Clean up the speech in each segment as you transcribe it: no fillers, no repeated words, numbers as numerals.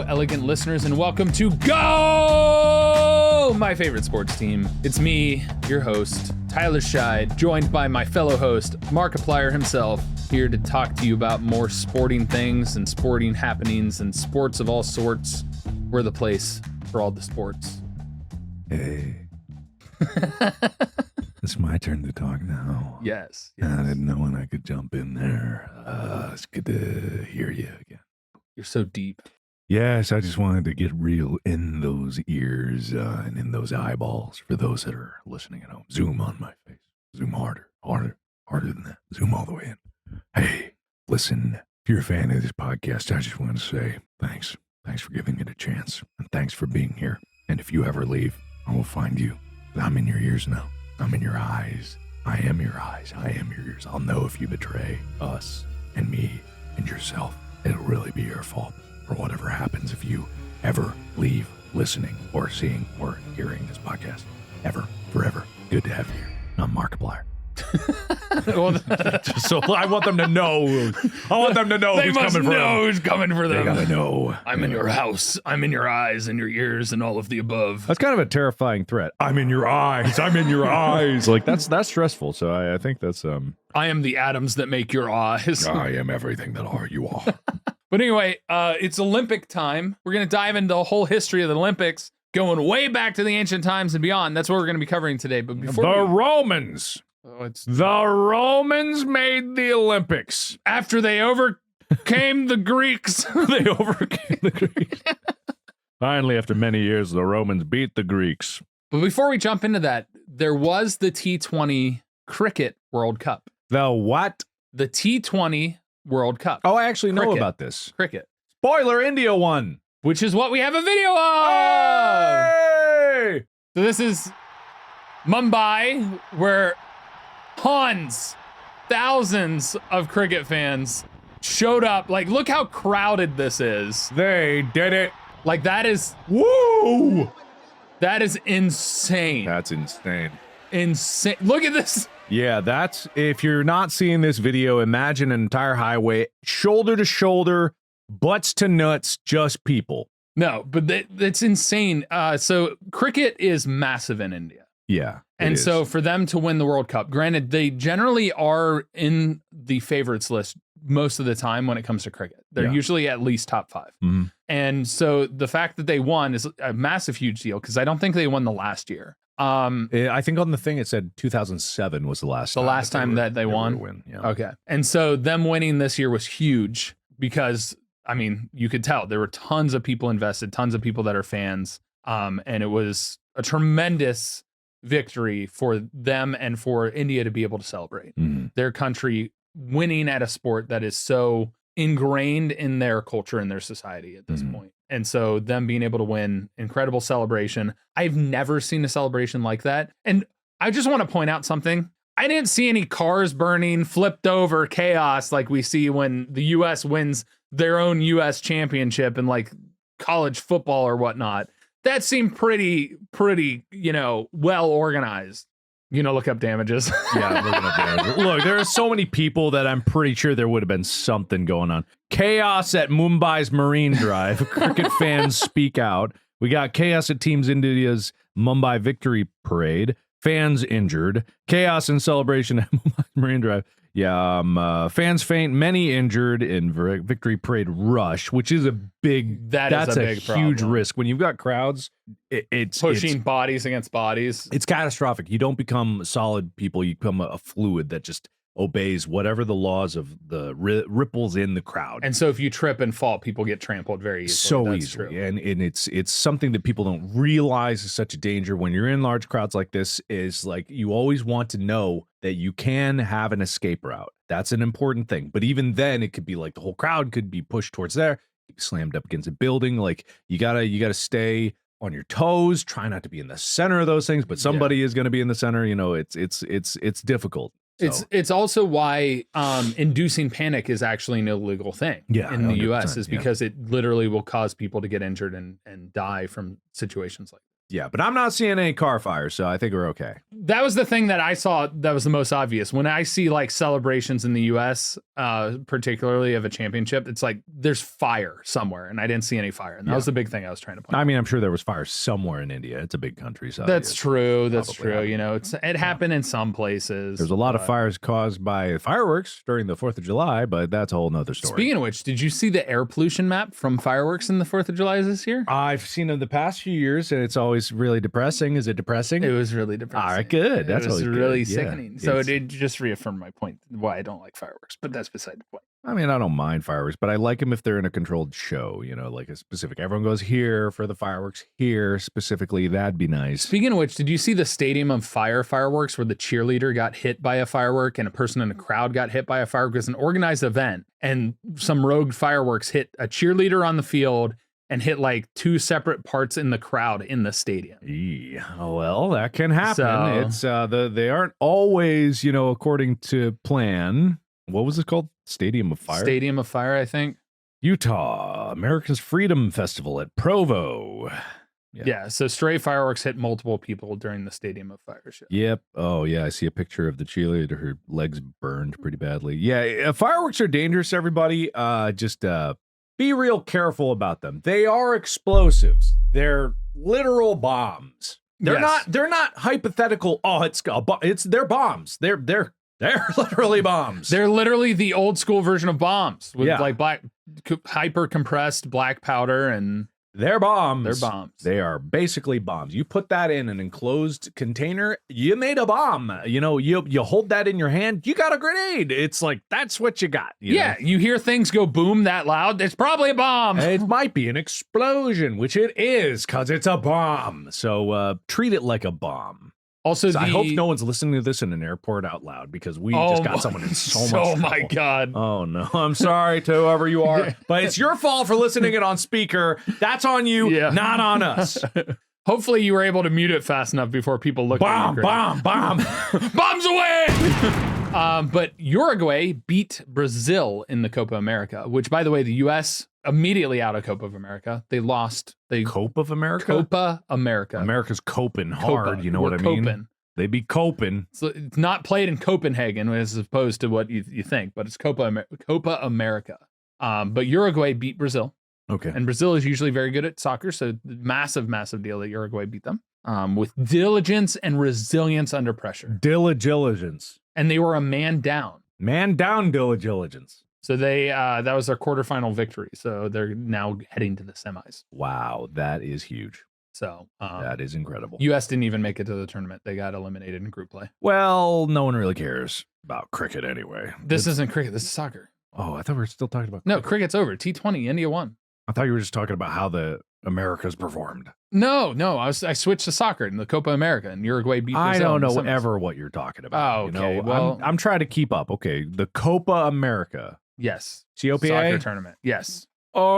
elegant listeners, and welcome to Go, my favorite sports team. It's me, your host, Tyler Scheid, joined by my fellow host, Markiplier himself, here to talk to you about more sporting things and sporting happenings and sports of all sorts. We're the place for all the sports. Hey. It's my turn to talk now. Yes. I didn't know when I could jump in there. It's good to hear you again. You're so deep. Yes, I just wanted to get real in those ears and in those eyeballs for those that are listening at home. Zoom on my face. Zoom harder than that. Zoom all the way in. Hey, listen, if you're a fan of this podcast, I just want to say thanks. Thanks for giving it a chance. And thanks for being here. And if you ever leave, I will find you. I'm in your ears now. I'm in your eyes. I am your eyes. I am your ears. I'll know if you betray us and me and yourself. It'll really be your fault for whatever happens if you ever leave listening or seeing or hearing this podcast. Ever, forever. Good to have you here. I'm Markiplier. So I want them to know. I want them to know They who's must coming for know them. who's coming for them. They gotta know. I'm in your house. I'm in your eyes and your ears and all of the above. That's kind of a terrifying threat. I'm in your eyes. I'm in your eyes. Like that's stressful. So I think that's I am the atoms that make your eyes. I am everything that you are. But anyway, it's Olympic time. We're going to dive into the whole history of the Olympics, going way back to the ancient times and beyond. That's what we're going to be covering today. But before The Romans made the Olympics. after they overcame the Greeks. they overcame the Greeks. Finally, after many years, the Romans beat the Greeks. But before we jump into that, there was the T20 Cricket World Cup. The what? The T20 World Cup. Oh, I actually know Cricket. about this. Cricket. Spoiler, India won. Which is what we have a video of. Hey! So this is Mumbai, where thousands of cricket fans showed up. Like, look how crowded this is. They did it. Like, that is Woo! insane. That's insane. Insane. Look at this. Yeah, that's, if you're not seeing this video, imagine an entire highway, shoulder to shoulder, butts to nuts, just people. No, but that's insane. So cricket is massive in India. Yeah. And so for them to win the World Cup, granted, they generally are in the favorites list most of the time when it comes to cricket. They're usually at least top 5. Mm-hmm. And so the fact that they won is a massive, huge deal because I don't think they won the last year. I think on the thing it said 2007 was the last time that they won. Win. Yeah. Okay. And so them winning this year was huge because, I mean, you could tell there were tons of people invested, tons of people that are fans. And it was a tremendous victory for them and for India to be able to celebrate their country winning at a sport that is so ingrained in their culture and their society at this point. And so them being able to win, incredible celebration. I've never seen a celebration like that. And I just want to point out something. I didn't see any cars burning, flipped over chaos like we see when the U.S. wins their own U.S. championship in like college football or whatnot. That seemed pretty, well organized. Look up damages. Yeah, I'm looking up damages. Look, there are so many people that I'm pretty sure there would have been something going on. Chaos at Mumbai's Marine Drive. Cricket fans speak out. We got chaos at Team India's Mumbai Victory Parade. Fans injured. Chaos and celebration at Mumbai's Marine Drive. Yeah, fans faint, many injured in Victory Parade rush, which is a big, that's a big huge problem. risk. When you've got crowds, it's pushing bodies against bodies. It's catastrophic. You don't become solid people. You become a fluid that just obeys whatever the laws of the ripples in the crowd. And so if you trip and fall, people get trampled very easily. So That's easily. True. And it's something that people don't realize is such a danger when you're in large crowds like this. Is like you always want to know that you can have an escape route. That's an important thing. But even then, it could be like the whole crowd could be pushed towards there, slammed up against a building. Like you gotta stay on your toes, try not to be in the center of those things, but somebody is going to be in the center. It's difficult. So. It's also why inducing panic is actually an illegal thing in the U.S. is because it literally will cause people to get injured and die from situations like that. Yeah, but I'm not seeing any car fires, so I think we're okay. That was the thing that I saw that was the most obvious. When I see like celebrations in the US, particularly of a championship, it's like there's fire somewhere, and I didn't see any fire. And that was the big thing I was trying to point out. I mean, I'm sure there was fire somewhere in India. It's a big country. So That's true. That's probably true. happened. You know, it happened in some places. There's a lot of fires caused by fireworks during the 4th of July, but that's a whole nother story. Speaking of which, did you see the air pollution map from fireworks in the 4th of July this year? I've seen them the past few years, and it's always really depressing. Is it depressing? It was really depressing. All right, good. That's it was always really good. Yeah. sickening. So it just reaffirmed my point why I don't like fireworks, but that's beside the point. I mean, I don't mind fireworks, but I like them if they're in a controlled show, you know, like a specific. Everyone goes here for the fireworks, here specifically. That'd be nice. Speaking of which, did you see the Stadium of Fire fireworks where the cheerleader got hit by a firework and a person in the crowd got hit by a firework? It was an organized event, and some rogue fireworks hit a cheerleader on the field and hit like 2 separate parts in the crowd in the stadium. Well, that can happen. So- It's they aren't always, you know, according to plan. What was it called? Stadium of Fire? Stadium of Fire, I think. Utah, America's Freedom Festival at Provo. Yeah, so stray fireworks hit multiple people during the Stadium of Fire show. Yep. Oh, yeah. I see a picture of the cheerleader. Her legs burned pretty badly. Yeah. Fireworks are dangerous, everybody. Just be real careful about them. They are explosives. They're literal bombs. They're not hypothetical. Oh, they're bombs. They're literally bombs. They're literally the old school version of bombs with Yeah. like hyper compressed black powder, and They're bombs. they're bombs. They are basically bombs. You put that in an enclosed container, you made a bomb. You know, you hold that in your hand, you got a grenade. It's like, that's what you got. You know? You hear things go boom that loud, it's probably a bomb. It might be an explosion, which it is, because it's a bomb. So treat it like a bomb. Also, So I hope no one's listening to this in an airport out loud, because we just got someone in so much trouble. Oh my God. Oh no, I'm sorry to whoever you are, but it's your fault for listening it on speaker. That's on you, not on us. Hopefully you were able to mute it fast enough before people look at you. Bomb. Bombs away! But Uruguay beat Brazil in the Copa America, which, by the way, the U.S. immediately out of Copa America. They lost. Copa America? Copa America. America's coping hard, you know We're what I mean? coping. They be coping. So it's not played in Copenhagen as opposed to what you think, but it's Copa America. But Uruguay beat Brazil. Okay. And Brazil is usually very good at soccer, so massive deal that Uruguay beat them with diligence and resilience under pressure. Diligence. And they were a man down. Man down, diligence. So they that was their quarterfinal victory. So they're now heading to the semis. Wow, that is huge. So That is incredible. U.S. didn't even make it to the tournament. They got eliminated in group play. Well, no one really cares about cricket anyway. This isn't cricket. This is soccer. Oh, I thought we were still talking about No, cricket. cricket's over. T20, India won. I thought you were just talking about how the Americas performed. No. I switched to soccer in the Copa America, and Uruguay beat Brazil. I don't in the know semis. ever what you're talking about. Oh, you okay. know? Well- I'm trying to keep up. Okay, the Copa America. Yes. COPA? Soccer tournament. Yes.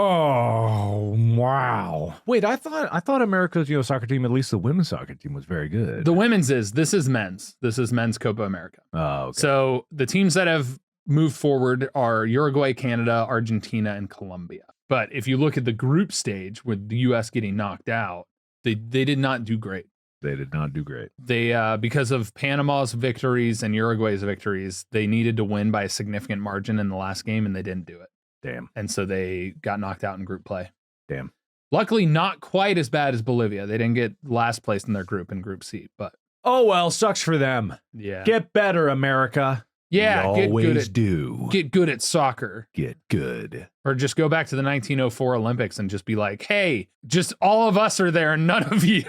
Oh wow! Wait, I thought America's soccer team, at least the women's soccer team, was very good. The women's this is men's. This is men's Copa America. Oh, okay. So the teams that have moved forward are Uruguay, Canada, Argentina, and Colombia. But if you look at the group stage with the U.S. getting knocked out, they did not do great. They did not do great. They because of Panama's victories and Uruguay's victories, they needed to win by a significant margin in the last game, and they didn't do it. Damn. And so they got knocked out in group play. Damn. Luckily, not quite as bad as Bolivia. They didn't get last place in their group in Group C, but Oh well, sucks for them. yeah. Get better, America. Yeah, You get always good at do. get good at soccer. Get good. Or just go back to the 1904 Olympics and just be like, hey, just all of us are there and none of you.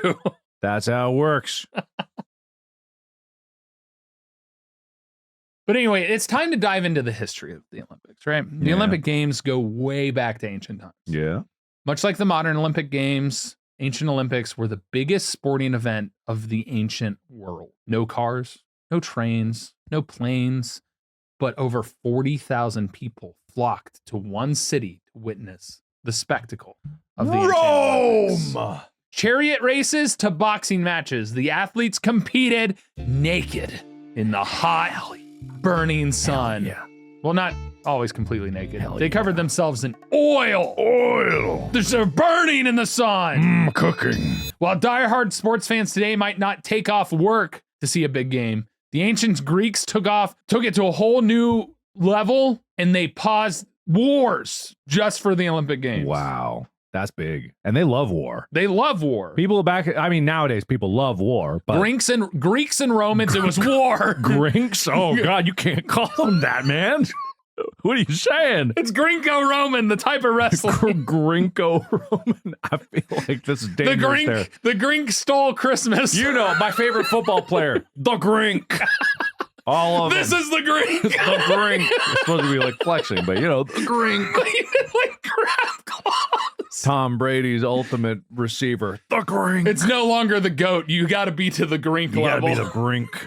That's how it works. But anyway, it's time to dive into the history of the Olympics, right? The Yeah. Olympic Games go way back to ancient times. Yeah. Much like the modern Olympic Games, ancient Olympics were the biggest sporting event of the ancient world. No cars, no trains, no planes, but over 40,000 people flocked to one city to witness the spectacle of the ancient Olympics. Rome. Chariot races to boxing matches. The athletes competed naked in the hot, burning sun. Yeah. Well, not Always completely naked. Hell They covered yeah. themselves in oil. Oil. They're burning in the sun. Cooking. While diehard sports fans today might not take off work to see a big game, the ancient Greeks took it to a whole new level, and they paused wars just for the Olympic Games. Wow. That's big. And they love war. They love war. People nowadays people love war, but Greeks and Romans, it was war. Greeks? Oh God, you can't call them that, man. What are you saying? It's Greco-Roman, the type of wrestling. Greco-Roman. I feel like this is dangerous The Greek stole Christmas. You know, my favorite football player, the Grink. All of This them. is the Greek. The Grink. It's supposed to be like flexing, but the Grink. like crab claws. Tom Brady's ultimate receiver, the Grink. It's no longer the GOAT. You got to be to the Grink You gotta level. be the Grink.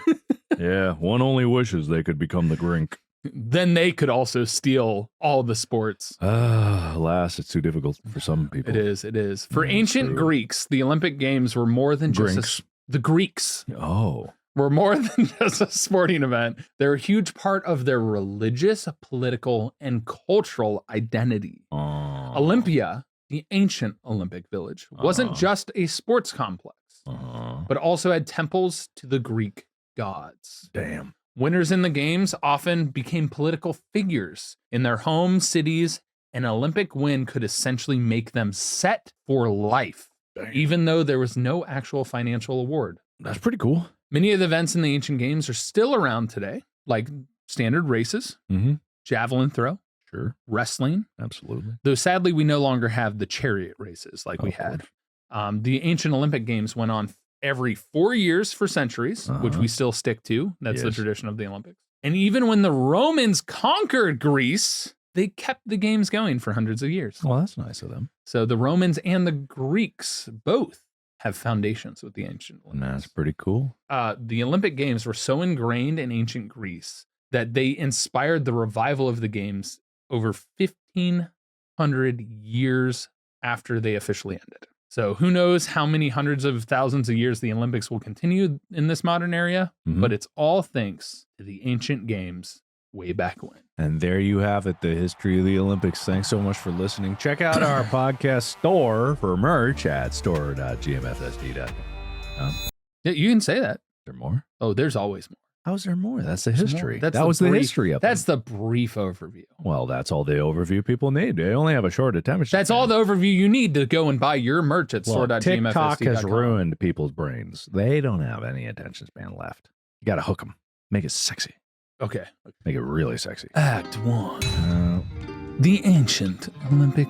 Yeah, one only wishes they could become the Grink. Then they could also steal all the sports. Alas, it's too difficult for some people. It is. For That's ancient true. Greeks, the Olympic Games were more than just Grinks. the Greeks Oh. were more than just a sporting event. They're a huge part of their religious, political, and cultural identity. Olympia, the ancient Olympic village, wasn't just a sports complex, but also had temples to the Greek gods. Damn. Winners in the games often became political figures in their home cities. An Olympic win could essentially make them set for life, even though there was no actual financial award. That's pretty cool. Many of the events in the ancient games are still around today, like standard races, Mm-hmm. javelin throw, Sure. wrestling, Absolutely. though sadly we no longer have the chariot races like we Of had. The ancient Olympic Games went on every 4 years for centuries, which we still stick to. That's the Yes. tradition of the Olympics. And even when the Romans conquered Greece, they kept the games going for hundreds of years. Well, that's nice of them. So the Romans and the Greeks both have foundations with the ancient Olympics. That's pretty cool. The Olympic Games were so ingrained in ancient Greece that they inspired the revival of the games over 1,500 years after they officially ended. So who knows how many hundreds of thousands of years the Olympics will continue in this modern area, Mhm. but it's all thanks to the ancient games way back when. And there you have it, the history of the Olympics. Thanks so much for listening. Check out our podcast store for merch at store.gmfst.com. Yeah, you can say that. Is there more? Oh, there's always more. How's there more? That's the There's history. more. That's That was the brief- history of That's it. the brief overview. Well, that's all the overview people need. They only have a short attention. That's all the overview you need to go and buy your merch at Well, store.gmfst.com. TikTok has ruined people's brains. They don't have any attention span left. You got to hook them. Make it sexy. Okay. Make it really sexy. Act 1. The ancient Olympic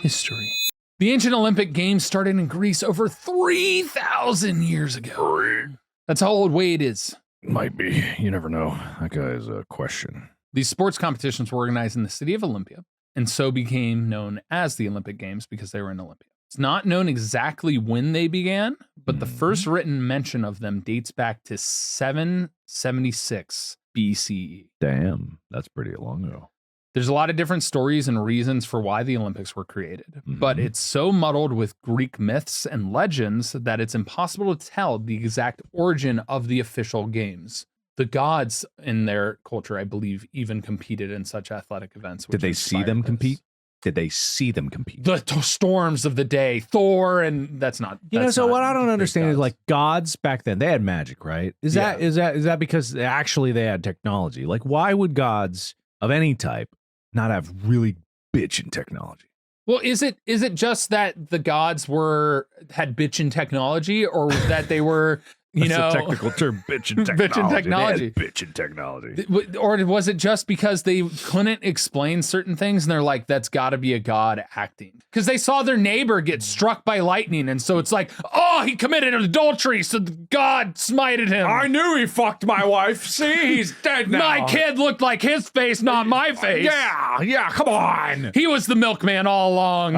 history. The ancient Olympic Games started in Greece over 3,000 years ago. That's how old Wade is. Might be. You never know. That guy's a question. These sports competitions were organized in the city of Olympia and so became known as the Olympic Games because they were in Olympia. It's not known exactly when they began, but the first written mention of them dates back to 776 BCE. Damn. That's pretty long ago. There's a lot of different stories and reasons for why the Olympics were created, but it's so muddled with Greek myths and legends that it's impossible to tell the exact origin of the official games. The gods in their culture, I believe, even competed in such athletic events. Did which they see inspired them this. compete? Did they see them compete? The storms of the day, Thor, and that's not. You know, that's so not what I don't Greek understand is gods. like gods back then, they had magic, right? Is Yeah. that because actually they had technology? Like, why would gods of any type not have really bitchin' technology? Well, is it just that the gods had bitchin' technology, or that they were, That's a technical term, bitchin' technology. Bitchin' technology. They had bitchin' technology. Or was it just because they couldn't explain certain things and they're like, that's got to be a god acting? Because they saw their neighbor get struck by lightning. And so it's like, oh, he committed adultery. So God smited him. I knew he fucked my wife. See, he's dead now. My kid looked like his face, not my face. Yeah, come on. He was the milkman all along.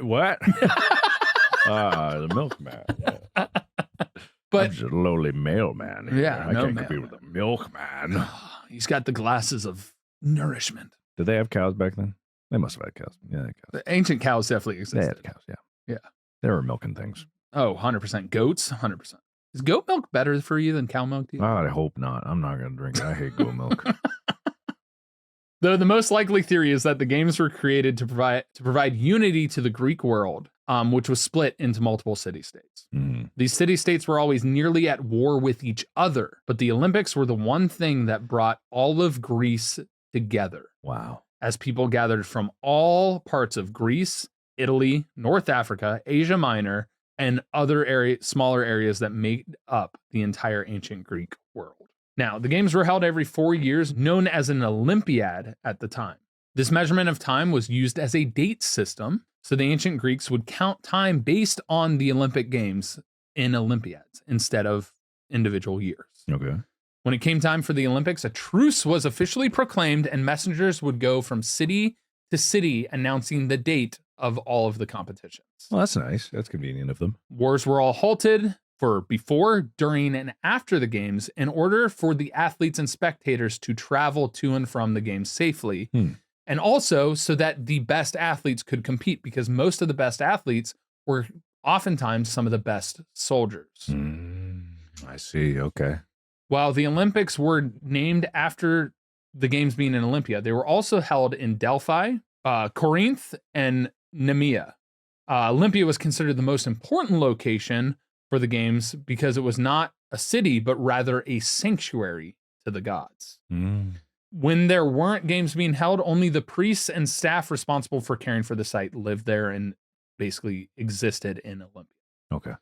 What? The milkman. Yeah. But I'm just a lowly mailman. here. Yeah, I no can't compete mailman. with a milkman. he's got the glasses of nourishment. Did they have cows back then? They must have had cows. Yeah, they had cows. The ancient cows definitely They existed. had cows, yeah. Yeah. They were milking things. Oh, 100%. Goats, 100%. Is goat milk better for you than cow milk? Do you think? I hope not. I'm not going to drink it. I hate goat milk. Though the most likely theory is that the games were created to provide unity to the Greek world, which was split into multiple city-states. These city-states were always nearly at war with each other, but the Olympics were the one thing that brought all of Greece together. Wow. As people gathered from all parts of Greece, Italy, North Africa, Asia Minor, and other smaller areas that made up the entire ancient Greek world. Now, the games were held every 4 years, known as an Olympiad at the time. This measurement of time was used as a date system, so the ancient Greeks would count time based on the Olympic Games in Olympiads instead of individual years. Okay. When it came time for the Olympics, a truce was officially proclaimed, and messengers would go from city to city announcing the date of all of the competitions. Well, that's nice. That's convenient of them. Wars were all halted for before, during, and after the games in order for the athletes and spectators to travel to and from the games safely. And also so that the best athletes could compete, because most of the best athletes were oftentimes some of the best soldiers. I see. Okay. While the Olympics were named after the games being in Olympia, they were also held in Delphi, Corinth, and Nemea. Olympia was considered the most important location for the games because it was not a city, but rather a sanctuary to the gods. When there weren't games being held, only the priests and staff responsible for caring for the site lived there and basically existed in Olympia. Okay.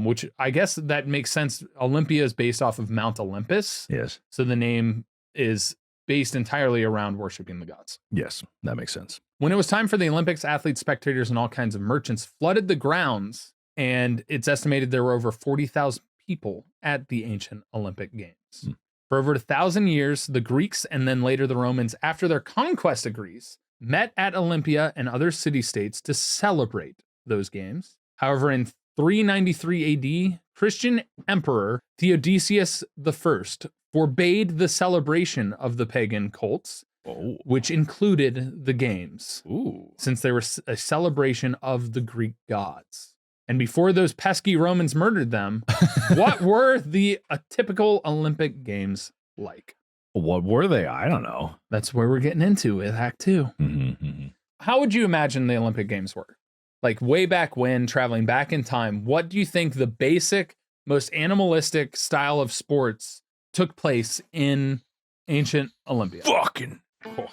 Which I guess that makes sense. Olympia is based off of Mount Olympus. Yes. So the name is based entirely around worshiping the gods. Yes, that makes sense. When it was time for the Olympics, athletes, spectators, and all kinds of merchants flooded the grounds, and it's estimated there were over 40,000 people at the ancient Olympic Games. For over 1,000 years, the Greeks and then later the Romans, after their conquest of Greece, met at Olympia and other city-states to celebrate those games. However, in 393 AD, Christian Emperor Theodosius I forbade the celebration of the pagan cults, which included the games, since they were a celebration of the Greek gods. And before those pesky Romans murdered them, what were the typical Olympic Games like? What were they? I don't know. That's where we're getting into with Act 2. How would you imagine the Olympic Games were? Like way back when, traveling back in time, what do you think the basic, most animalistic style of sports took place in ancient Olympia? Fucking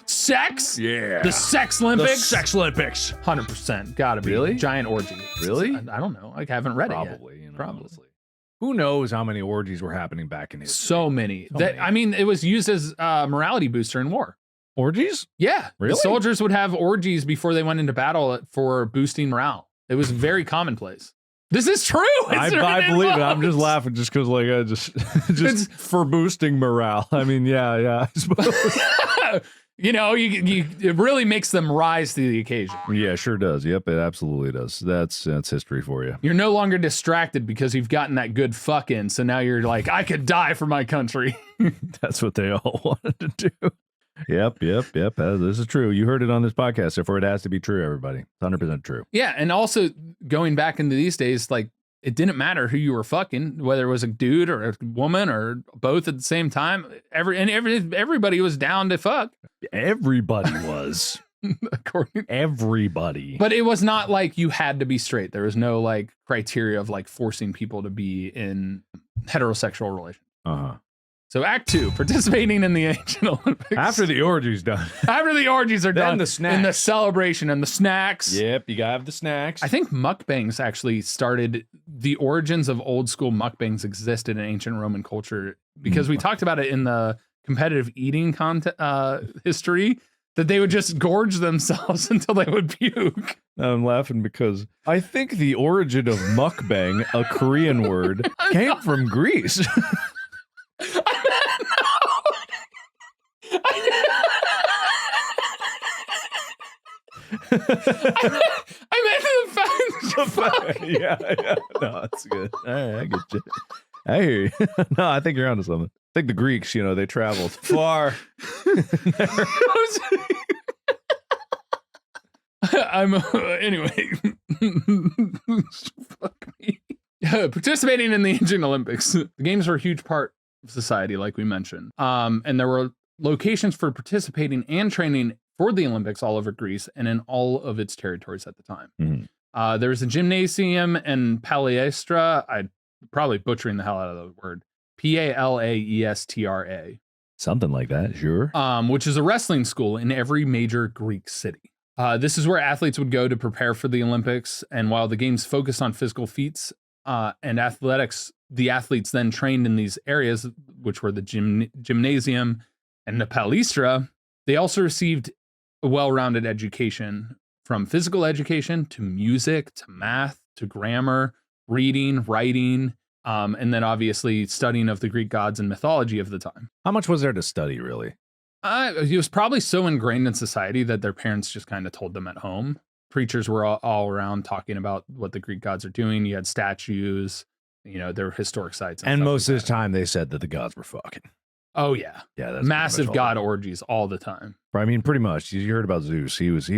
sex? yeah. The Sex Olympics? The Sex Olympics. 100%. Gotta be. Really? Giant orgy. Really? I don't know. I haven't read Probably, it yet. you know, Probably. honestly. Who knows how many orgies were happening back in history? So many. So many. I mean, it was used as a morality booster in war. Orgies? Yeah. Really? The soldiers would have orgies before they went into battle for boosting morale. It was very commonplace. This is true. I believe it. I'm just laughing just because, like, I just for boosting morale. I mean, yeah, I suppose. You know, it really makes them rise to the occasion. Yeah, sure does. Yep, it absolutely does. That's history for you. You're no longer distracted because you've gotten that good fuck in. So now you're like, I could die for my country. That's what they all wanted to do. Yep. This is true. You heard it on this podcast. Therefore, it has to be true, everybody. It's 100% true. Yeah, and also going back into these days, like, it didn't matter who you were fucking, whether it was a dude or a woman or both at the same time. Everybody was down to fuck. Everybody was. Everybody. But it was not like you had to be straight. There was no like criteria of like forcing people to be in heterosexual relations. So Act 2, participating in the ancient Olympics. After the orgy's done. After the orgies are Then done. the snacks. And the celebration and the snacks. Yep, you gotta have the snacks. I think mukbangs actually started, the origins of old school mukbangs existed in ancient Roman culture because we talked about it in the competitive eating history, that they would just gorge themselves until they would puke. I'm laughing because I think the origin of mukbang, a Korean word, came from Greece. I meant the fact. Yeah. No, that's good. All right, I get you. I hear you. No, I think you're onto something. I think the Greeks, you know, they traveled far. Anyway. Fuck me. Participating in the ancient Olympics. The games were a huge part of society, like we mentioned. And there were locations for participating and training for the Olympics all over Greece and in all of its territories at the time. There was a gymnasium and palaestra. I'm probably butchering the hell out of the word. Palaestra. Something like that, sure. Which is a wrestling school in every major Greek city. This is where athletes would go to prepare for the Olympics. And while the games focused on physical feats and athletics, the athletes then trained in these areas, which were the gymnasium and the palaestra. They also received a well-rounded education, from physical education to music to math to grammar, reading, writing, and then obviously studying of the Greek gods and mythology of the time. How much was there to study, really? He was probably so ingrained in society that their parents just kind of told them at home. Preachers were all around talking about what the Greek gods are doing. You had statues, there were historic sites. And most of the time they said that the gods were fucking. Oh, yeah. Yeah, that's massive god orgies all the time. I mean, pretty much. You heard about Zeus. He was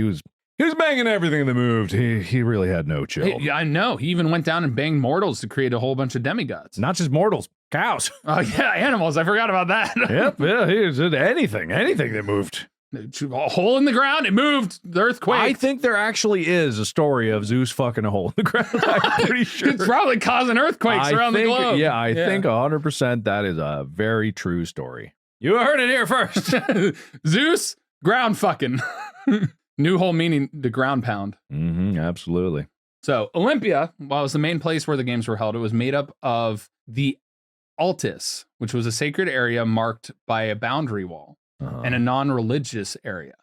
banging everything that moved. He really had no chill. Yeah, I know. He even went down and banged mortals to create a whole bunch of demigods. Not just mortals, cows. Oh, yeah, animals. I forgot about that. Yep, yeah, he did anything that moved. A hole in the ground, it moved. The earthquake. I think there actually is a story of Zeus fucking a hole in the ground. I'm pretty sure. It's probably causing earthquakes around the globe. Yeah, I think 100% that is a very true story. You heard it here first. Zeus, ground fucking. New hole meaning the ground pound. Absolutely. So Olympia, while it was the main place where the games were held, it was made up of the Altis, which was a sacred area marked by a boundary wall, and a non-religious area.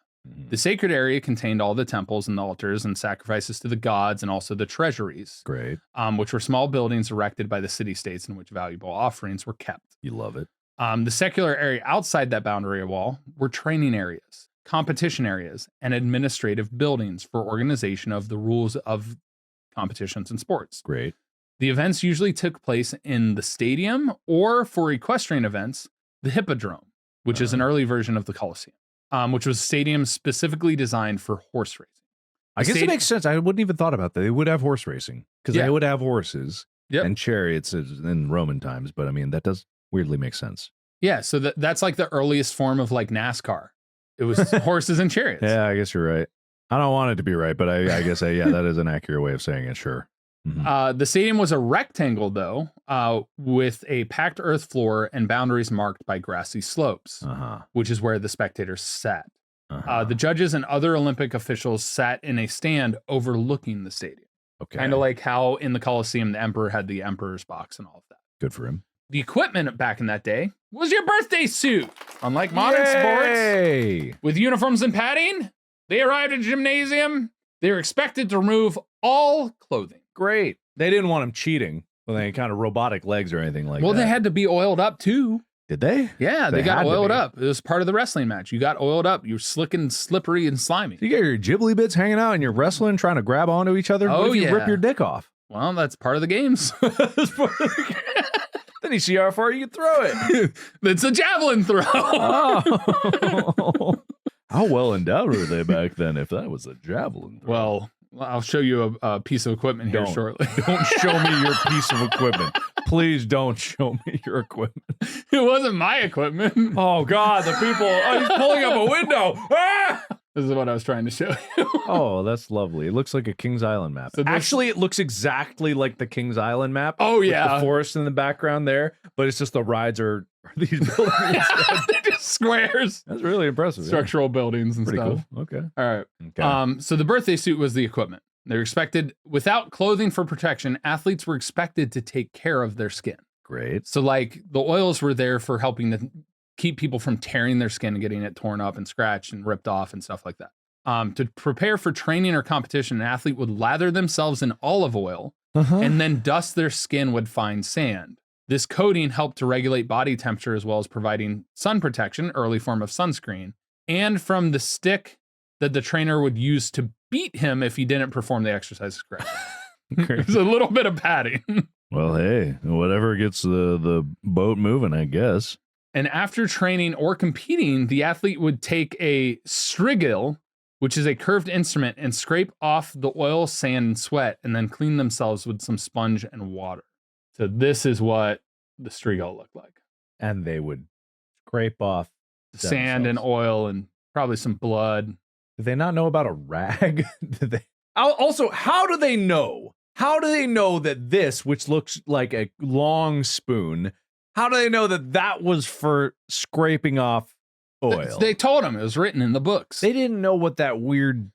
The sacred area contained all the temples and the altars and sacrifices to the gods, and also the treasuries. Great. Which were small buildings erected by the city-states in which valuable offerings were kept. You love it. The secular area outside that boundary wall were training areas, competition areas, and administrative buildings for organization of the rules of competitions and sports. Great. The events usually took place in the stadium, or for equestrian events, the hippodrome, which is an early version of the Colosseum, which was a stadium specifically designed for horse racing. I guess it makes sense. I wouldn't even thought about that. They would have horse racing because they would have horses and chariots in Roman times. But I mean, that does weirdly make sense. Yeah. So that's like the earliest form of like NASCAR. It was horses and chariots. Yeah, I guess you're right. I don't want it to be right, but I guess that is an accurate way of saying it. Sure. The stadium was a rectangle, though, with a packed earth floor and boundaries marked by grassy slopes, which is where the spectators sat. The judges and other Olympic officials sat in a stand overlooking the stadium. Okay. Kind of like how in the Colosseum, the emperor had the emperor's box and all of that. Good for him. The equipment back in that day was your birthday suit. Unlike modern sports, with uniforms and padding, they arrived at the gymnasium. They were expected to remove all clothing. Great. They didn't want him cheating with any kind of robotic legs or anything like that. Well, they had to be oiled up too. Did they? Yeah, they got oiled up. It was part of the wrestling match. You got oiled up. You were slick and slippery and slimy. So you got your ghibli bits hanging out and you're wrestling, trying to grab onto each other. What if you rip your dick off? Well, that's part of the games. Then you see how far you can throw it. It's a javelin throw. Oh. How well endowed were they back then if that was a javelin throw? Well, I'll show you a piece of equipment here shortly. Don't show me your piece of equipment. Please don't show me your equipment. It wasn't my equipment. Oh, God, the people. Oh, he's pulling up a window. Ah! This is what I was trying to show you. Oh, that's lovely. It looks like a Kings Island map. So actually, it looks exactly like the Kings Island map. Oh, yeah. With the forest in the background there, but it's just the rides are these buildings. They're just squares. That's really impressive. Structural buildings and Pretty stuff. Cool. Okay. All right. Okay. So the birthday suit was the equipment. They were expected, without clothing for protection, athletes were expected to take care of their skin. Great. So like the oils were there for helping to keep people from tearing their skin and getting it torn up and scratched and ripped off and stuff like that. To prepare for training or competition, an athlete would lather themselves in olive oil and then dust their skin with fine sand. This coating helped to regulate body temperature as well as providing sun protection, early form of sunscreen, and from the stick that the trainer would use to beat him if he didn't perform the exercises correctly. There's a little bit of padding. Well, hey, whatever gets the boat moving, I guess. And after training or competing, the athlete would take a strigil, which is a curved instrument, and scrape off the oil, sand, and sweat, and then clean themselves with some sponge and water. So this is what the strigil looked like. And they would scrape off sand and oil and probably some blood. Did they not know about a rag? Did they? Also, how do they know? How do they know that this, which looks like a long spoon, how do they know that that was for scraping off oil? They told him it was written in the books. They didn't know what that weird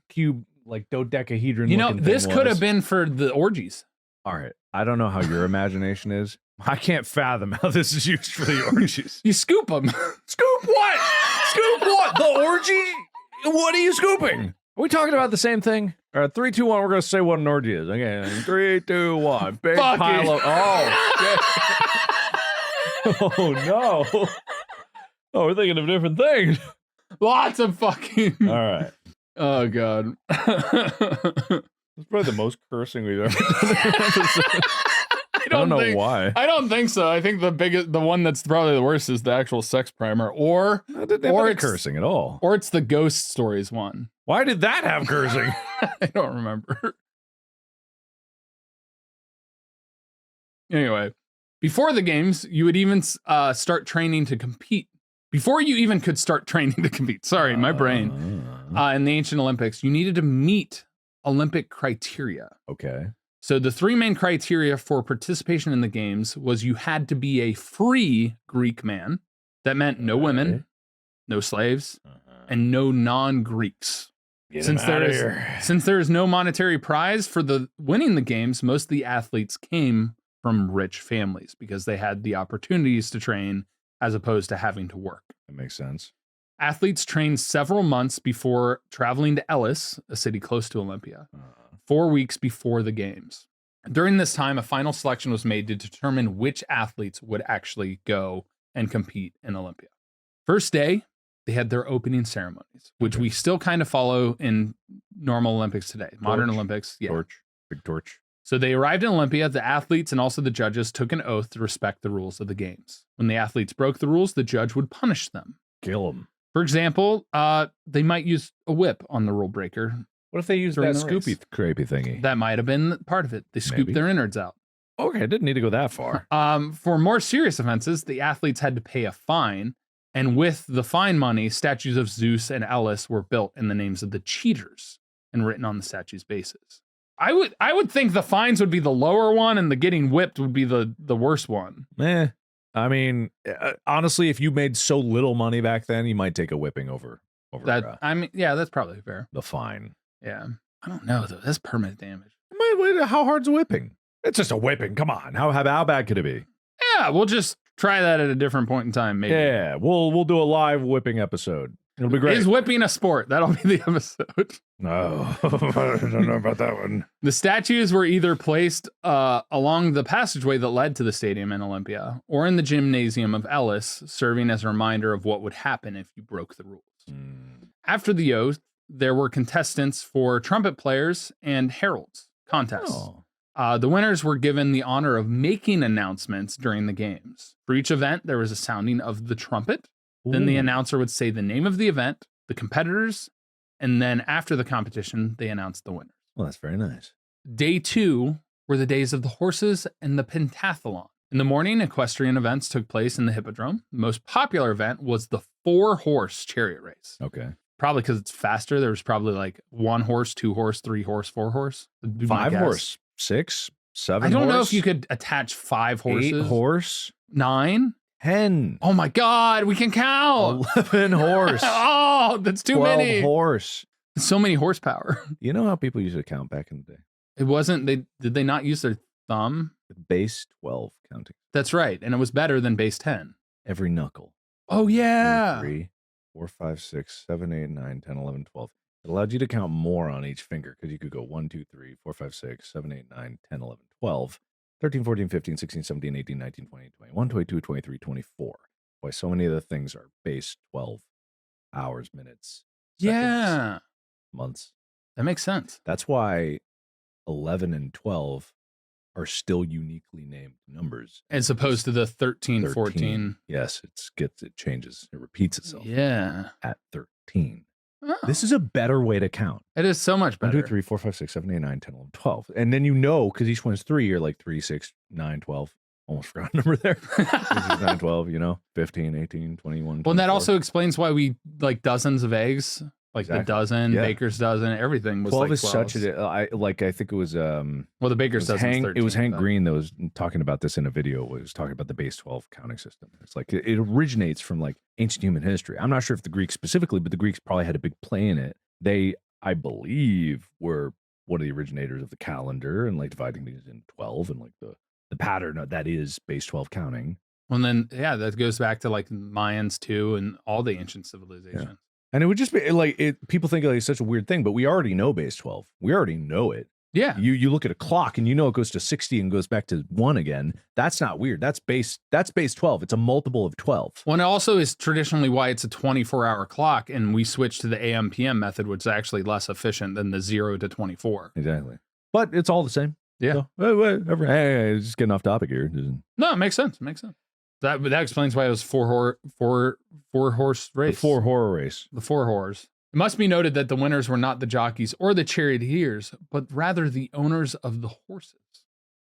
cube, like dodecahedron. You know, this could have been for the orgies. All right. I don't know how your imagination is. I can't fathom how this is used for the orgies. You scoop them. Scoop what? Scoop what? The orgy? What are you scooping? Are we talking about the same thing? All right, 3, 2, 1. We're gonna say what an orgy is. Okay, 3, 2, 1. Big Fuck pile you. of. Oh, shit. Oh no. Oh, we're thinking of different things. Lots of fucking. All right. Oh god. It's probably the most cursing we've ever done in an episode. I don't know why. I don't think so. I think the one that's probably the worst is the actual sex primer, or it's cursing at all. or it's the ghost stories one. Why did that have cursing? I don't remember. Anyway, before the games, you would even start training to compete. Before you even could start training to compete, sorry, my brain. In the ancient Olympics, you needed to meet Olympic criteria. Okay. So the 3 main criteria for participation in the games was you had to be a free Greek man. That meant no women, no slaves, and no non-Greeks. Since there is no monetary prize for the winning the games, most of the athletes came from rich families because they had the opportunities to train as opposed to having to work. That makes sense. Athletes trained several months before traveling to Elis, a city close to Olympia, 4 weeks before the games. During this time, a final selection was made to determine which athletes would actually go and compete in Olympia. First day, they had their opening ceremonies, which we still kind of follow in normal Olympics today, modern Olympics. Yeah. Big torch. So they arrived in Olympia. The athletes and also the judges took an oath to respect the rules of the games. When the athletes broke the rules, the judge would punish them. Kill them. For example, they might use a whip on the rule breaker. What if they used that During the scoopy crapey thingy? That might have been part of it. They scooped their innards out. Okay, I didn't need to go that far. For more serious offenses, the athletes had to pay a fine. And with the fine money, statues of Zeus and Elis were built in the names of the cheaters and written on the statue's bases. I would think the fines would be the lower one and the getting whipped would be the worst one. I mean, honestly, if you made so little money back then, you might take a whipping over that. I mean, yeah, that's probably fair. The fine. Yeah. I don't know, though. That's permanent damage. Wait, how hard's a whipping? It's just a whipping. Come on. How bad could it be? Yeah, we'll just try that at a different point in time, maybe. Yeah, we'll do a live whipping episode. It'll be great. Is whipping a sport? That'll be the episode. No, I don't know about that one. The statues were either placed along the passageway that led to the stadium in Olympia or in the gymnasium of Elis, serving as a reminder of what would happen if you broke the rules. After the oath, there were contestants for trumpet players and heralds contests. The winners were given the honor of making announcements during the games. For each event, there was a sounding of the trumpet. Then the announcer would say the name of the event, the competitors, and then after the competition, they announced the winners. Well, that's very nice. Day 2 were the days of the horses and the pentathlon. In the morning, equestrian events took place in the hippodrome. The most popular event was the 4-horse chariot race. Okay. Probably because it's faster. There was probably like 1 horse, 2 horse, 3 horse, 4 horse. 5 horse, 6, 7 I don't know horse, if you could attach 5 horses. 8 horse, 9. 10. Oh my God, we can count. 11 horse. Oh, that's too 12 many. horse. So many horsepower. You know how people used to count back in the day? It wasn't, did they not use their thumb? Base 12 counting. That's right. And it was better than base 10. Every knuckle. Oh, yeah. 2, 3, 4, 5, 6, 7, 8, 9, 10, 11, 12. It allowed you to count more on each finger because you could go 1, 2, 3, 4, 5, 6, 7, 8, 9, 10, 11, 12, 13, 14, 15, 16, 17, 18, 19, 20, 21, 22, 23, 24. Why so many of the things are base 12 hours, minutes, seconds, months. That makes sense. That's why 11 and 12 are still uniquely named numbers. As opposed to the 13, 14. Yes, it changes. It repeats itself. Yeah. At 13. Oh. This is a better way to count. It is so much better. 1, 2, 3, 4, 5, 6, 7, 8, 9, 10, 11, 12. And then you know, because each one's 3, you're like 3, 6, 9, 12. almost forgot a number there. 9, 12, 15, 18, 21. Well, and 24. that also explains why we like dozens of eggs, like the dozen, Yeah. Baker's dozen, everything was 12 like is 12. such a, I think it was, Well, the Baker's dozen. it was Hank Green that was talking about this in a video. Was talking about the base 12 counting system. It's like it originates from like ancient human history. I'm not sure if the Greeks specifically, but the Greeks probably had a big play in it. They, I believe, were one of the originators of the calendar and like dividing these in 12 and like the pattern that is base 12 counting. Well, and then yeah, that goes back to like Mayans too, and all the ancient civilizations. Yeah. And it would just be like people think like it's such a weird thing, but we already know base 12. We already know it. Yeah. You look at a clock and it goes to 60 and goes back to 1 again. That's not weird. That's base 12. It's a multiple of 12. Well, and it also is traditionally why it's a 24-hour clock, and we switched to the AM PM method, which is actually less efficient than the 0 to 24. Exactly. But it's all the same. Yeah. So, whatever. Hey, just getting off topic here. No, it makes sense. It makes sense. That explains why it was four horse race. The 4 horror race. The 4 horse. It must be noted that the winners were not the jockeys or the charioteers, but rather the owners of the horses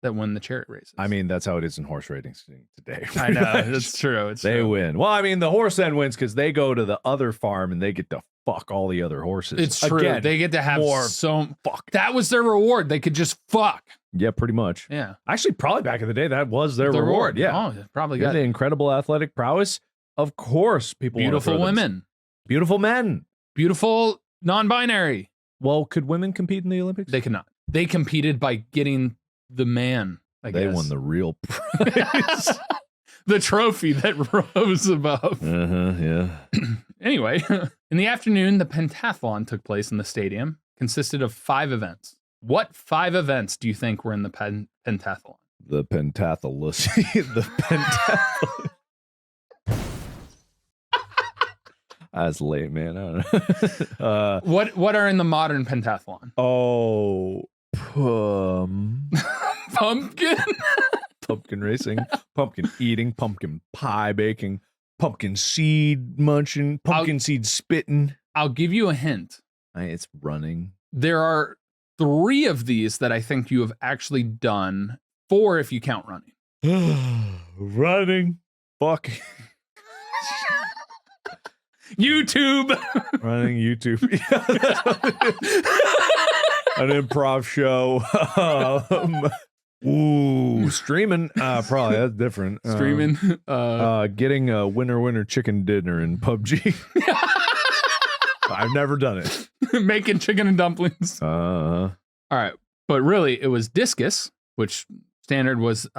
that win the chariot races. I mean, that's how it is in horse ratings today. I know, it's true. They true. win. Well, I mean, the horse then wins because they go to the other farm and they get to fuck all the other horses. It's true. Again, they get to have more fuck. That was their reward. They could just fuck. Yeah, pretty much. Yeah. Actually, probably back in the day, that was their reward. Yeah. Oh, probably Yeah, got the incredible athletic prowess. Of course, people want to beautiful throw them. women, Beautiful men. beautiful non-binary. Well, could women compete in the Olympics? They could not. They competed by getting the man. They won the real prize. the trophy that rose above. Yeah. Anyway, in the afternoon, the pentathlon took place in the stadium, consisted of 5 events. What 5 events do you think were in the pentathlon? The pentathlon. The pentathlon. That's late, man. I don't know. What are in the modern pentathlon? Pumpkin. Pumpkin? Pumpkin racing, pumpkin eating, pumpkin pie baking, pumpkin seed munching, pumpkin seed spitting. I'll give you a hint. It's running. There are 3 of these that I think you have actually done. 4 if you count running. Running. Fuck. YouTube. Running YouTube. An improv show. Streaming. Probably that's different. Streaming. Getting a winner chicken dinner in PUBG. I've never done it. Making chicken and dumplings. All right. But really, it was discus, which standard was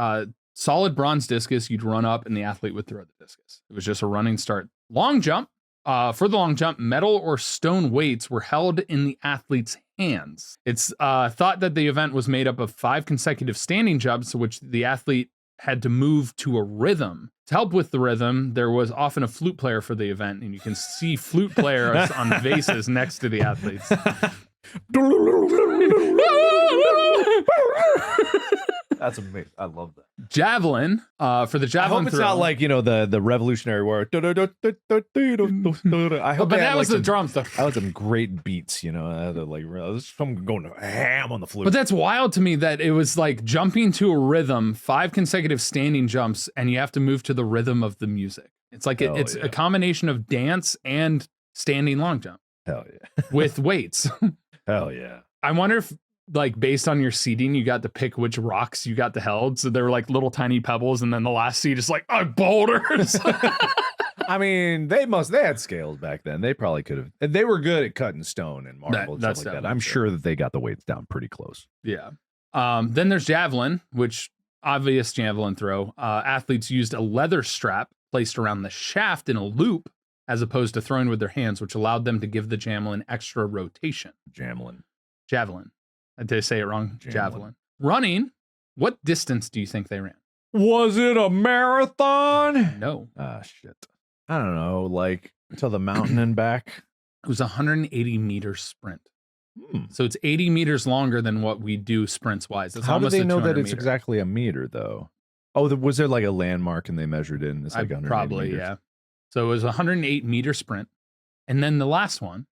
solid bronze discus. You'd run up and the athlete would throw the discus. It was just a running start. Long jump. For the long jump, metal or stone weights were held in the athlete's hands. It's thought that the event was made up of 5 consecutive standing jumps, which the athlete had to move to a rhythm. To help with the rhythm, there was often a flute player for the event, and you can see flute players on the vases next to the athletes. That's amazing. I love that. Javelin, for the I javelin hope it's throw. not like, the Revolutionary War. I hope But that was the drum stuff. I had some great beats, someone going ham on the flute. But that's wild to me that it was like jumping to a rhythm, 5 consecutive standing jumps, and you have to move to the rhythm of the music. It's like it's a combination of dance and standing long jump. Hell yeah. With weights. Hell yeah. I wonder if, like, based on your seating, you got to pick which rocks you got to held. So there were like little tiny pebbles, and then the last seat is like, boulders. I mean, they had scales back then. They probably could have. They were good at cutting stone and marble and stuff like that. I'm sure that they got the weights down pretty close. Yeah. Then there's javelin, which obvious javelin throw. Athletes used a leather strap placed around the shaft in a loop, as opposed to throwing with their hands, which allowed them to give the javelin extra rotation. Javelin. I did say it wrong. Javelin. Running. What distance do you think they ran? Was it a marathon? No. Shit. I don't know, like to the mountain and back. It was a 180-meter sprint. So it's 80 meters longer than what we do sprints wise. How do they know that it's exactly a meter, though? Oh, was there like a landmark and they measured in? It's like 180 probably meters. Yeah. So it was a 108-meter sprint, and then the last one,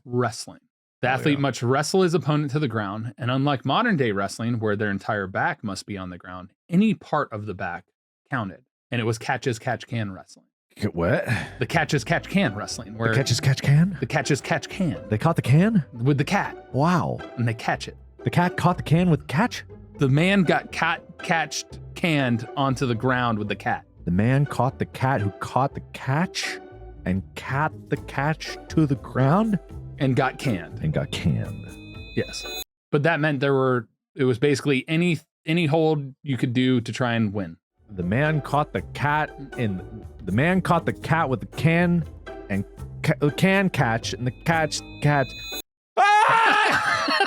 wrestling. The athlete must wrestle his opponent to the ground, and unlike modern day wrestling, where their entire back must be on the ground, any part of the back counted. And it was catch-as-catch-can wrestling. What? The catch-as-catch-can wrestling. Where The catch can? the catch-as-catch-can They caught the can? with the cat, Wow. and they catch it. The cat caught the can with catch? The man got canned onto the ground with the cat. The man caught the cat who caught the catch and cat the catch to the ground And got canned. and got canned. Yes. But that meant it was basically any hold you could do to try and win. The man caught the cat the man caught the cat with the can and can catch and the catch. Ah!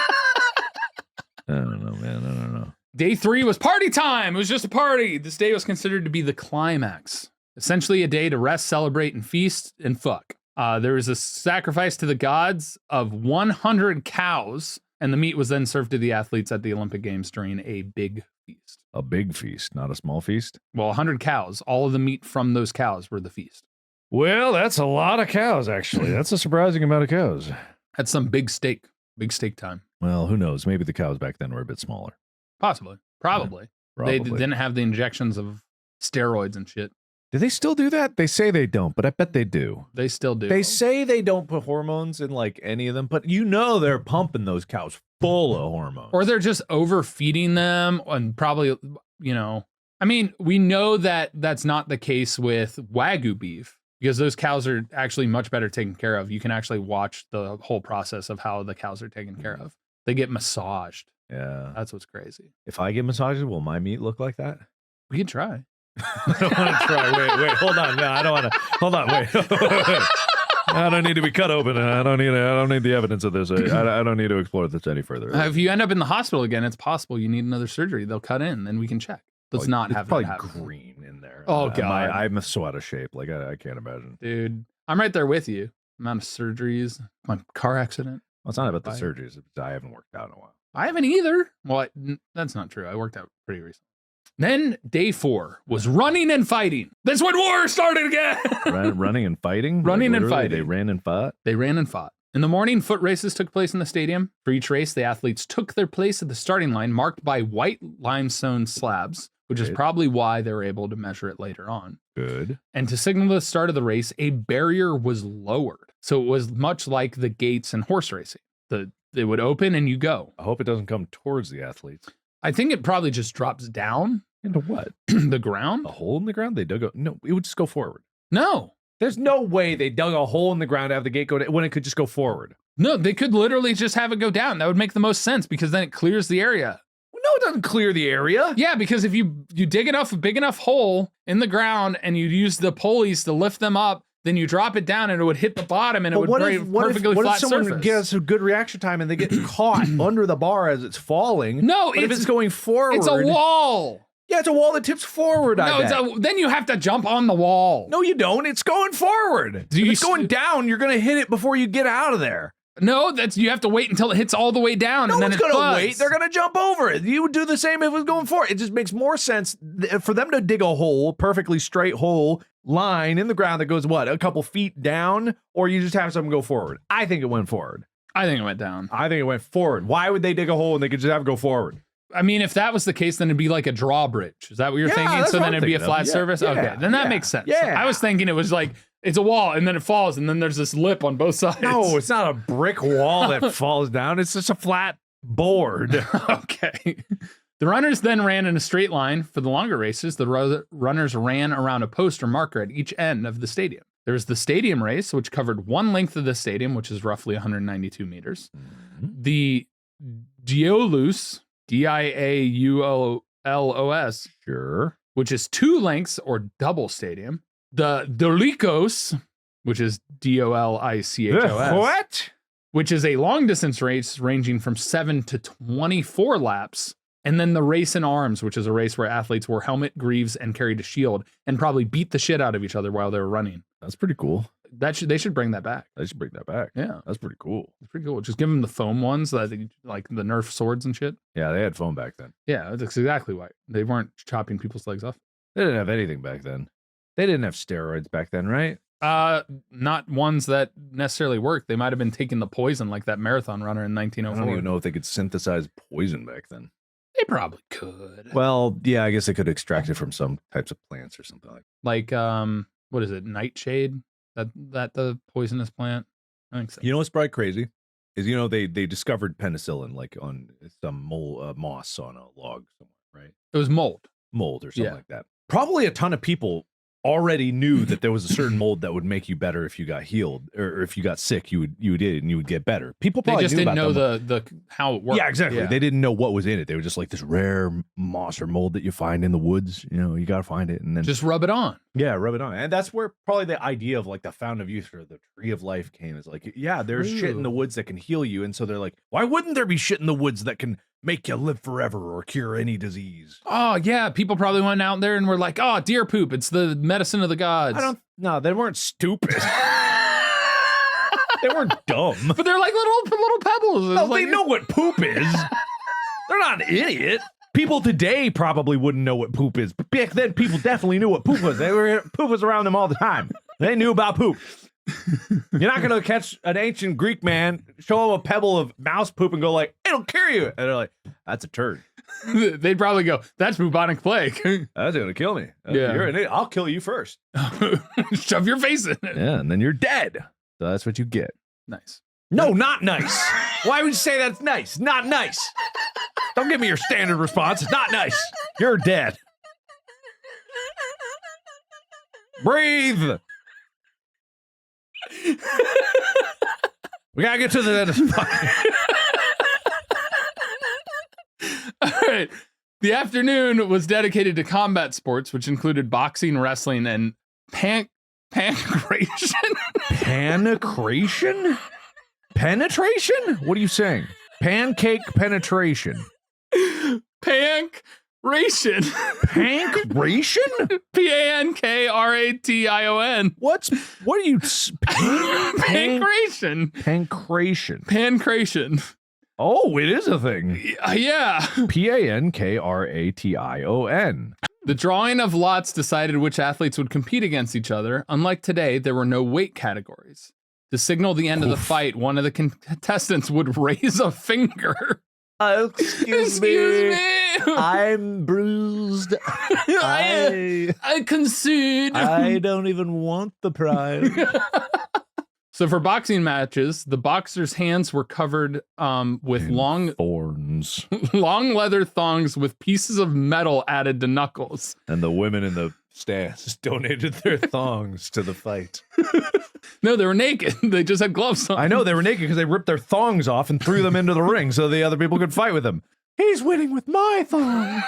I don't know, man. I don't know. Day 3 was party time. It was just a party. This day was considered to be the climax. Essentially a day to rest, celebrate, and feast and fuck. There was a sacrifice to the gods of 100 cows, and the meat was then served to the athletes at the Olympic Games during a big feast. A big feast, not a small feast. Well, 100 cows. All of the meat from those cows were the feast. Well, that's a lot of cows, actually. That's a surprising amount of cows. That's some big steak time. Well, who knows? Maybe the cows back then were a bit smaller. Possibly. Probably. Probably. They didn't have the injections of steroids and shit. Do they still do that? They say they don't, but I bet they do. They still do. They say they don't put hormones in like any of them, but they're pumping those cows full of hormones. Or they're just overfeeding them and probably, I mean, we know that that's not the case with Wagyu beef because those cows are actually much better taken care of. You can actually watch the whole process of how the cows are taken care of. They get massaged. Yeah. That's what's crazy. If I get massages, will my meat look like that? We can try. I don't want to try. Wait, hold on. No, I don't want to. Hold on, wait. I don't need to be cut open. I don't need the evidence of this. I don't need to explore this any further. If you end up in the hospital again, it's possible you need another surgery. They'll cut in, then we can check. Let's not have probably that happen. green in there. Oh, God. I'm so out of shape. Like I can't imagine. Dude, I'm right there with you. Amount of surgeries, my car accident. Well, it's not about the surgeries. I haven't worked out in a while. I haven't either. Well, that's not true. I worked out pretty recently. Then day 4 was running and fighting. That's when war started again. Running and fighting? Running and fighting. They ran and fought? They ran and fought. In the morning, foot races took place in the stadium. For each race, the athletes took their place at the starting line, marked by white limestone slabs, which is probably why they were able to measure it later on. Good. And to signal the start of the race, a barrier was lowered. So it was much like the gates in horse racing. They would open and you go. I hope it doesn't come towards the athletes. I think it probably just drops down. Into what? The ground? A hole in the ground? They dug a... No, it would just go forward. No. There's no way they dug a hole in the ground to have the gate go down when it could just go forward. No, they could literally just have it go down. That would make the most sense because then it clears the area. No, it doesn't clear the area. Yeah, because if you dig a big enough hole in the ground and you use the pulleys to lift them up, then you drop it down and it would hit the bottom and it would break perfectly flat surface. What if someone gets a good reaction time and they get caught under the bar as it's falling? No, if it's going forward. It's a wall. Yeah, it's a wall that tips forward. No, then you have to jump on the wall. No, you don't. It's going forward. If it's going down, you're going to hit it before you get out of there. No, you have to wait until it hits all the way down. No and then one's going to wait. They're going to jump over it. You would do the same if it was going forward. It just makes more sense for them to dig a hole, perfectly straight hole line in the ground that goes, a couple feet down, or you just have something go forward. I think it went forward. I think it went down. I think it went forward. Why would they dig a hole and they could just have it go forward? I mean, if that was the case, then it'd be like a drawbridge. Is that what you're thinking? So then it'd be a flat surface? Okay, then that makes sense. Yeah. I was thinking it was like, it's a wall and then it falls and then there's this lip on both sides. No, it's not a brick wall that falls down. It's just a flat board. Okay. The runners then ran in a straight line. For the longer races, the runners ran around a post or marker at each end of the stadium. There was the stadium race, which covered one length of the stadium, which is roughly 192 meters. Mm-hmm. The Diaulus, Diaullos, sure, which is 2 lengths or double stadium. The Dolikos, which is Dolichos, what? Which is a long distance race ranging from 7 to 24 laps. And then the race in arms, which is a race where athletes wore helmet, greaves, and carried a shield and probably beat the shit out of each other while they were running. That's pretty cool. They should bring that back. They should bring that back. Yeah. That's pretty cool. It's pretty cool. Just give them the foam ones, like the Nerf swords and shit. Yeah, they had foam back then. Yeah, that's exactly why. They weren't chopping people's legs off. They didn't have anything back then. They didn't have steroids back then, right? Not ones that necessarily worked. They might have been taking the poison like that marathon runner in 1904. I don't even know if they could synthesize poison back then. They probably could. Well, yeah, I guess they could extract it from some types of plants or something like What is it? Nightshade? That the poisonous plant? I think so. You know what's probably crazy? Is, they discovered penicillin like on some moss on a log somewhere, right? It was mold. Mold or something like that. Probably a ton of people already knew that there was a certain mold that would make you better if you got healed, or if you got sick, you would and you would get better. People probably just didn't know the how it worked. Yeah, exactly. Yeah. They didn't know what was in it. They were just like this rare moss or mold that you find in the woods. You got to find it and then just rub it on. Yeah, rub it on. And that's where probably the idea of like the fountain of youth or the tree of life came. Is like, yeah, there's shit in the woods that can heal you. And so they're like, why wouldn't there be shit in the woods that can make you live forever or cure any disease? Oh, yeah. People probably went out there and were like, oh, deer poop. It's the medicine of the gods. No, they weren't stupid. They weren't dumb. But they're like little pebbles. No, they know what poop is. They're not an idiot. People today probably wouldn't know what poop is, but back then people definitely knew what poop was. Poop was around them all the time. They knew about poop. You're not going to catch an ancient Greek man, show him a pebble of mouse poop and go like, it'll cure you. And they're like, that's a turd. They'd probably go, that's bubonic plague. That's going to kill me. Yeah. You're an idiot. I'll kill you first. Shove your face in it. Yeah, and then you're dead. So that's what you get. Nice. No, not nice. Why would you say that's nice? Not nice. Don't give me your standard response. It's not nice. You're dead. Breathe. We gotta get to the end of the All right. The afternoon was dedicated to combat sports, which included boxing, wrestling, and pancreation. Pancreation? Penetration? What are you saying? Pancake penetration. Pancreation. Pancreation? Pankration. What are you? Pancreation. Pancreation. Pancreation. Oh, it is a thing. Yeah. Pankration. The drawing of lots decided which athletes would compete against each other. Unlike today, there were no weight categories. To signal the end of the fight, one of the contestants would raise a finger. Excuse me. I'm bruised. I concede. I don't even want the prize. So for boxing matches, the boxers' hands were covered with long thorns, long leather thongs with pieces of metal added to knuckles. And the women in the stands donated their thongs to the fight. No, they were naked. They just had gloves on. I know they were naked because they ripped their thongs off and threw them into the ring so the other people could fight with them. He's winning with my thong.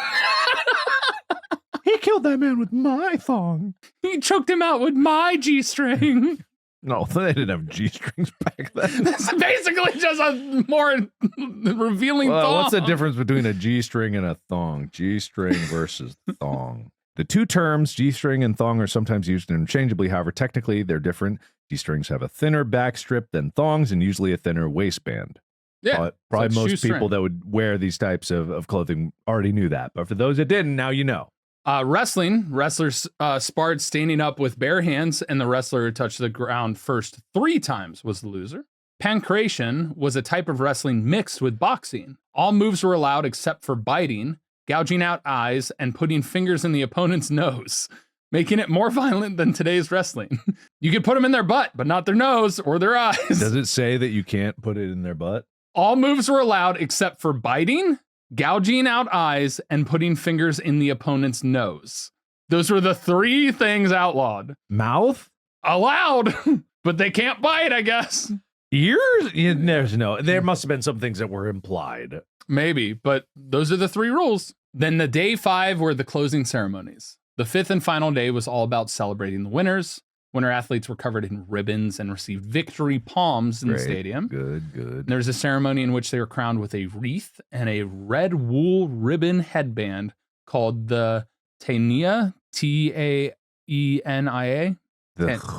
He killed that man with my thong. He choked him out with my G-string. No, they didn't have G-strings back then. That's basically just a more revealing thong. What's the difference between a G-string and a thong? G-string versus thong. The two terms, G-string and thong, are sometimes used interchangeably. However, technically, they're different. G-strings have a thinner back strip than thongs and usually a thinner waistband. Yeah. Probably most people that would wear these types of clothing already knew that. But for those that didn't, now you know. Wrestling, wrestlers sparred standing up with bare hands, and the wrestler who touched the ground first 3 times was the loser. Pancration was a type of wrestling mixed with boxing. All moves were allowed except for biting, gouging out eyes, and putting fingers in the opponent's nose, making it more violent than today's wrestling. You could put them in their butt, but not their nose or their eyes. Does it say that you can't put it in their butt? All moves were allowed except for biting, gouging out eyes, and putting fingers in the opponent's nose. Those were the 3 things outlawed. Mouth? Allowed, but they can't bite, I guess. Ears? There must have been some things that were implied. Maybe, but those are the 3 rules. Then the day 5 were the closing ceremonies. The 5th and final day was all about celebrating the winners. Winner athletes were covered in ribbons and received victory palms in the stadium. Good. There was a ceremony in which they were crowned with a wreath and a red wool ribbon headband called the Taenia, Taenia. The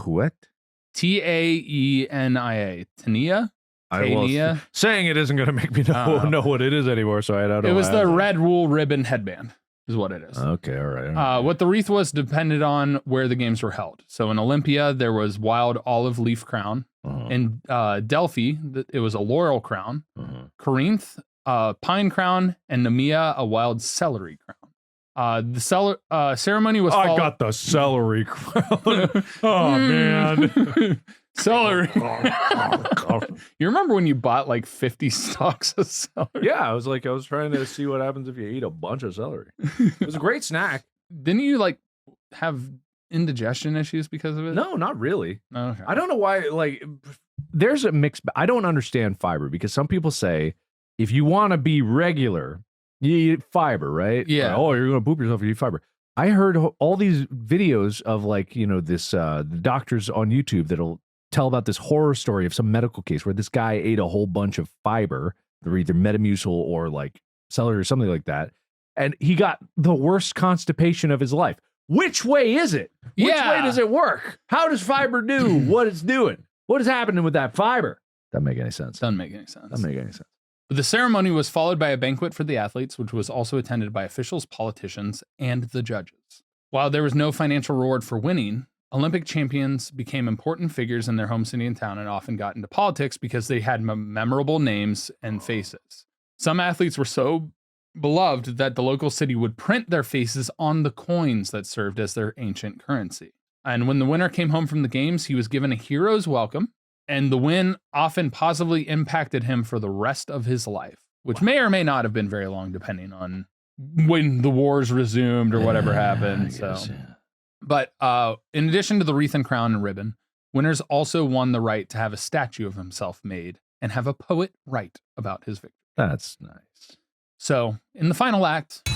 what? Taenia. Taenia. Saying it isn't going to make me know what it is anymore, so I don't know. It was the red wool ribbon headband. Is what it is. Okay, all right. What the wreath was depended on where the games were held. So in Olympia, there was wild olive leaf crown. In Delphi, it was a laurel crown. Corinth, a pine crown, and Nemea a wild celery crown. The ceremony was I got the celery crown. Oh, man. Celery. You remember when you bought like 50 stalks of celery? Yeah, I was trying to see what happens if you eat a bunch of celery. It was a great snack. Didn't you like have indigestion issues because of it? No, not really. Okay. I don't know why, like, there's a mix. I don't understand fiber because some people say if you want to be regular, you eat fiber, right? Yeah. Oh, you're going to poop yourself if you eat fiber. I heard all these videos of like, this the doctors on YouTube that'll tell about this horror story of some medical case where this guy ate a whole bunch of fiber, or either Metamucil or like celery or something like that. And he got the worst constipation of his life. Which way is it? Which way does it work? How does fiber do what it's doing? What is happening with that fiber? Doesn't make any sense. Doesn't make any sense. Doesn't make any sense. The ceremony was followed by a banquet for the athletes, which was also attended by officials, politicians, and the judges. While there was no financial reward for winning, Olympic champions became important figures in their home city and town and often got into politics because they had memorable names and faces. Some athletes were so beloved that the local city would print their faces on the coins that served as their ancient currency. And when the winner came home from the games, he was given a hero's welcome, and the win often positively impacted him for the rest of his life, which may or may not have been very long, depending on when the wars resumed or whatever happened. But in addition to the wreath and crown and ribbon, winners also won the right to have a statue of himself made and have a poet write about his victory. That's nice. So, in the final act,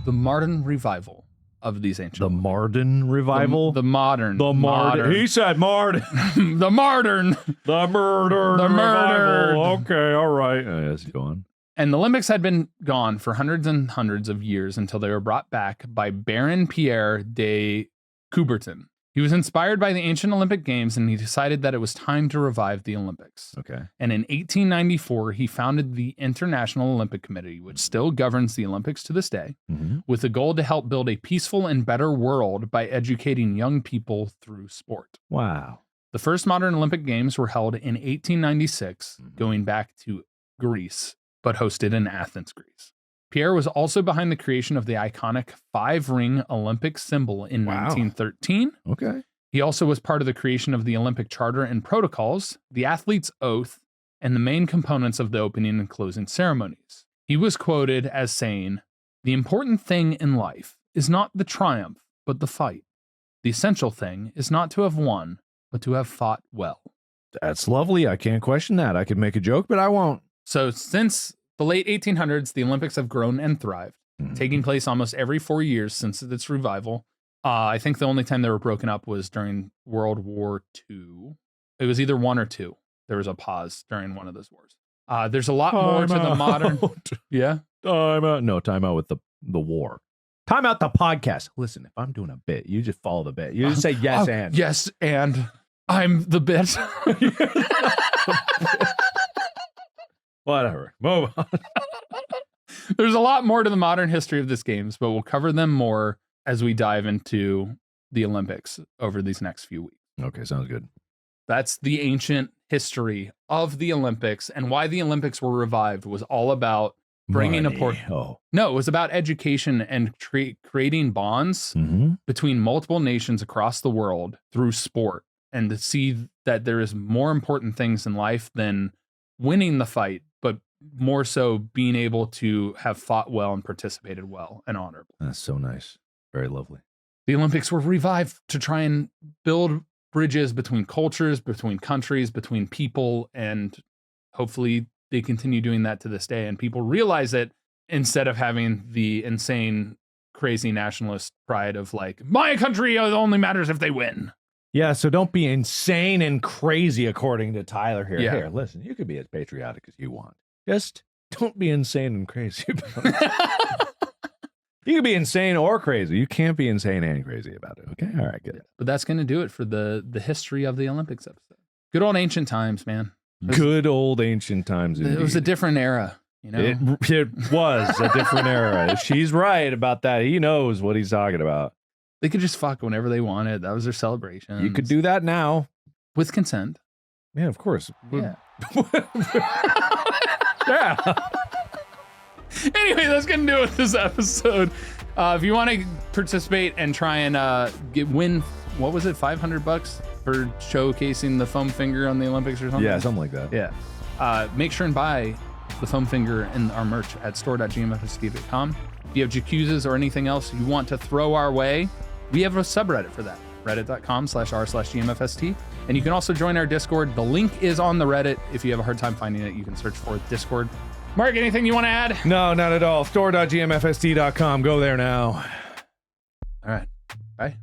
the modern revival of these ancient. The modern revival? The modern. The modern. He said modern. The modern. The murder. The murder. Okay, all right. Yes, go on. And the Olympics had been gone for hundreds and hundreds of years until they were brought back by Baron Pierre de Coubertin. He was inspired by the ancient Olympic Games, and he decided that it was time to revive the Olympics. Okay. And in 1894, he founded the International Olympic Committee, which still governs the Olympics to this day, with the goal to help build a peaceful and better world by educating young people through sport. Wow. The first modern Olympic Games were held in 1896, going back to Greece, but hosted in Athens, Greece. Pierre was also behind the creation of the iconic 5-ring Olympic symbol in 1913. Okay. He also was part of the creation of the Olympic Charter and protocols, the athlete's oath, and the main components of the opening and closing ceremonies. He was quoted as saying, "The important thing in life is not the triumph, but the fight. The essential thing is not to have won, but to have fought well." That's lovely. I can't question that. I could make a joke, but I won't. So since the late 1800s, the Olympics have grown and thrived, taking place almost every 4 years since its revival. I think the only time they were broken up was during World War II. It was either 1 or 2. There was a pause during one of those wars. There's a lot more to the modern. Yeah. Time out. No, time out with the war. Time out the podcast. Listen, if I'm doing a bit, you just follow the bit. You just say yes and. Yes, and I'm the bit. Whatever. Move on. There's a lot more to the modern history of this games, but we'll cover them more as we dive into the Olympics over these next few weeks. Okay, sounds good. That's the ancient history of the Olympics, and why the Olympics were revived was all about bringing No, it was about education and creating bonds between multiple nations across the world through sport, and to see that there is more important things in life than winning the fight, but more so being able to have fought well and participated well and honorable. That's so nice. Very lovely. The Olympics were revived to try and build bridges between cultures, between countries, between people, and hopefully they continue doing that to this day. And people realize it instead of having the insane, crazy nationalist pride of like, my country only matters if they win. Yeah, so don't be insane and crazy, according to Tyler here. Yeah. Here, listen, you could be as patriotic as you want. Just don't be insane and crazy about it. You can be insane or crazy. You can't be insane and crazy about it. Okay? All right, good. But that's going to do it for the history of the Olympics episode. Good old ancient times, man. Good old ancient times. Indeed. It was a different era, you know? It was a different era. She's right about that. He knows what he's talking about. They could just fuck whenever they wanted. That was their celebration. You could do that now. With consent. Yeah, of course. Yeah. Yeah. Anyway, that's gonna do it with this episode. If you want to participate and try and win, what was it, $500 for showcasing the foam finger on the Olympics or something? Yeah, something like that. Yeah. Make sure and buy the foam finger and our merch at store.gmfst.com. If you have jacuzzas or anything else you want to throw our way, we have a subreddit for that, reddit.com/r/gmfst. And you can also join our Discord. The link is on the Reddit. If you have a hard time finding it, you can search for Discord. Mark, anything you want to add? No, not at all. Store.gmfst.com. Go there now. All right. Bye.